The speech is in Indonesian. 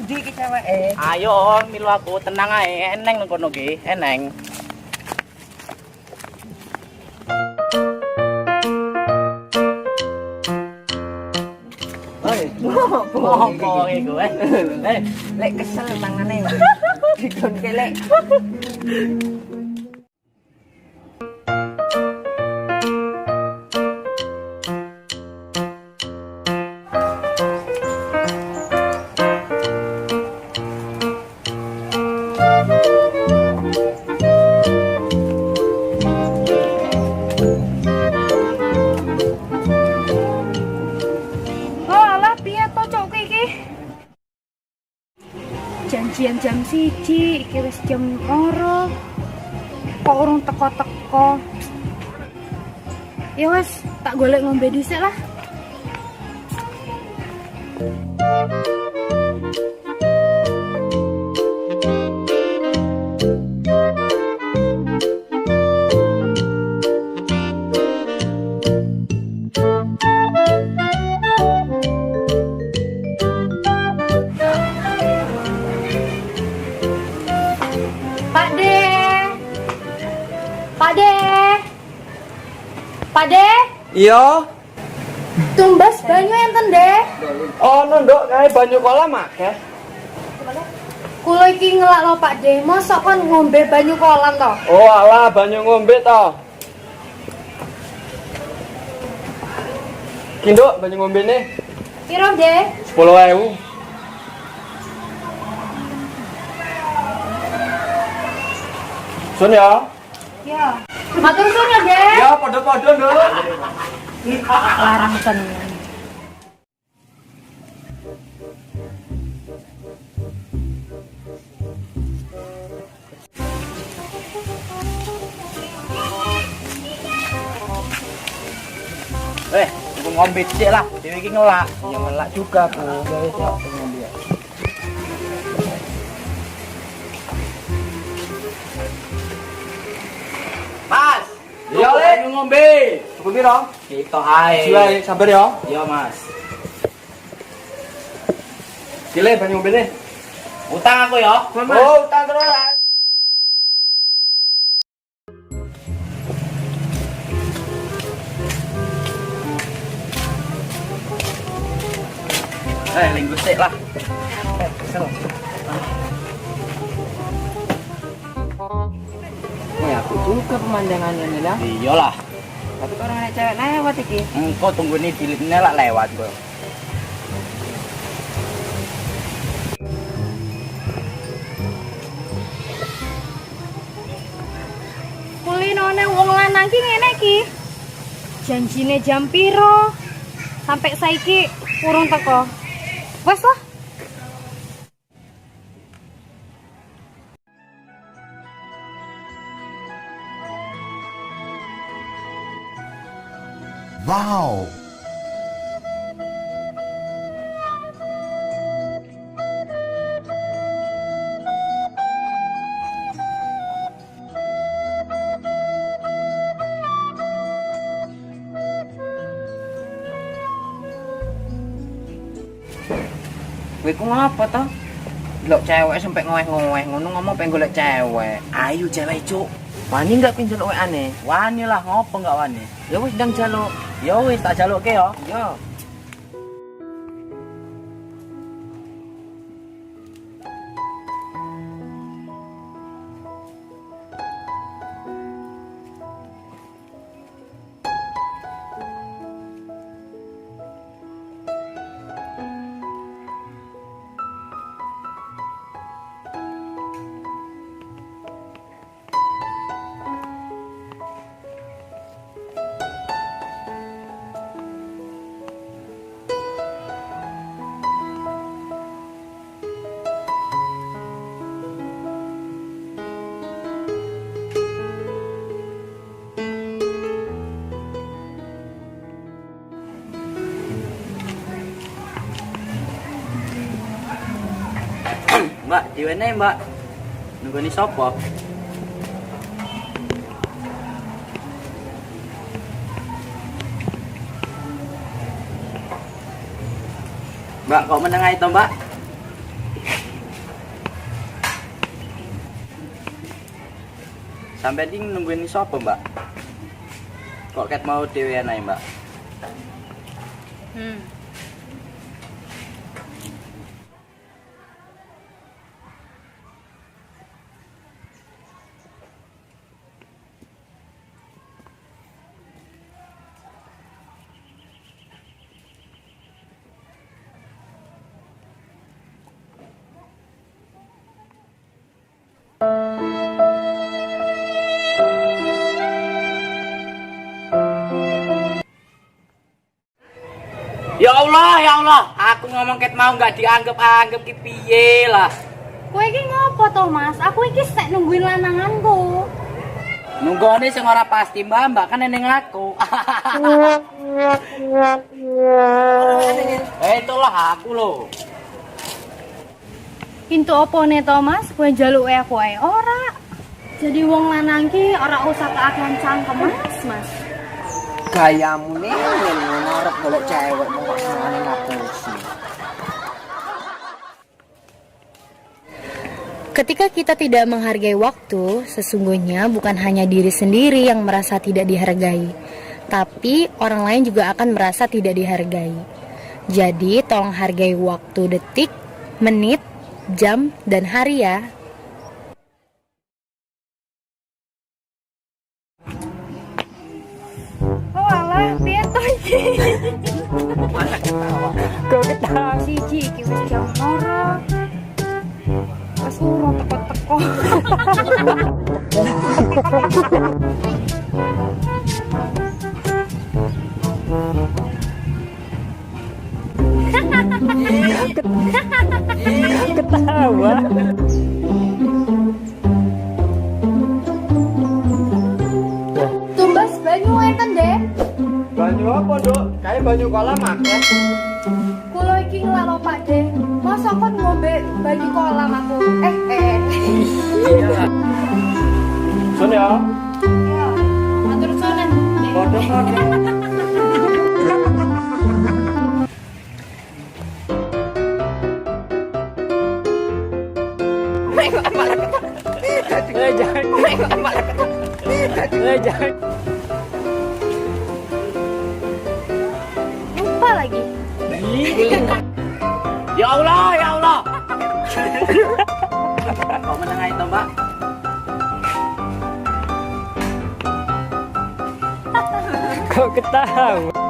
Ndi ki ceweke? Ayo milu aku tenang ae, eneng nang kono ki, eneng. Oi, Ngopo iku lek kesel mangane. Dikon kelek. Janjian jam 1, iki wis jam 2. Kok urung teko-teko. Ya wis, tak golek ngombe dhisik lah. Pak De, Iya. tumbas banyu enten, Dek. Ono nduk kae banyu kolam akeh. Kulo iki ngelak lho Pak De, mosok kon ngombe banyu kolam to? Oh alah banyu ngombe to. Ki nduk banyu ngombene Piro, Dek? 10.000. Sun ya. Ya. Matur suwun ya, Dek. Ya padha-padha nduk. Larang tenan. Aku ngombe sik lah, dhewe iki ngelak. Ya ngelak juga, Bu. Gawe sok ngombe. Mas, Iya, Le. banyu ngombe. Tuku piro? Kita ae. Silae sabar ya. Iya, Mas. Kile banyu ngombene. Utang aku ya. Oh, utang terus. Linggus sik lah. Kesel. Ya aku juga pemandangannya nih lah. Iyalah. Tapi kok orang cewek lewat iki. Engko tunggu nih dilitnya lah lewat kok. Kulinone wong lanang ki ngene iki. Janjine jam piro? Sampai saiki urung teko. Wes lah. Wow. Kowe ku ngapa to? Delok cewek sampai ngoweh-ngoweh ngono ngomong pengen golek cewek. Ayo cewek cuk. Wani enggak pinjel WA-ne? Wani lah ngopo enggak wani? Ya wis ndang jaluk. Ya wis tak jalukke ya. Yo. Mbak, diwene Mbak. Nunggoni sapa? Mbak, kok meneng ae to, Mbak? Sampai ini nungguin siapa mbak? Kok ket mau dewean aja mbak? Ya Allah, aku ngomong ket mau nggak dianggap ki piye lah. Kowe iki ngopo to, Mas? Aku iki sek nungguin lananganku. Nunggone sing ora pasti mbak kan neneng aku. Itulah aku loh. Pintu opone to, Mas? Kowe njaluke aku ae ora. Jadi wong lanang ki ora usah keakehan cangkem, Mas. Gayamu nih ngarep golek cewek mau kok senengane ngapusi. Ketika kita tidak menghargai waktu, sesungguhnya bukan hanya diri sendiri yang merasa tidak dihargai, tapi orang lain juga akan merasa tidak dihargai. Jadi, tolong hargai waktu detik, menit, jam, dan hari ya. Oh alah, piye to iki? Kok ketawa? Siji iki wis jam loro. Wis urung teko-teko. Ketawa. Tumbas banyu enten, Dek. Banyu apa, Dok? Kayak banyu kolam akeh. Kulo iki ngelalo Pak De. Masa kon ngombe banyu kolam aku? Sun ya. Ya, matur suwun, Dek. Padha-padha. Jangan. Lupa lagi. Ya Allah. Kok menengah itu mbak? Kok ketawa?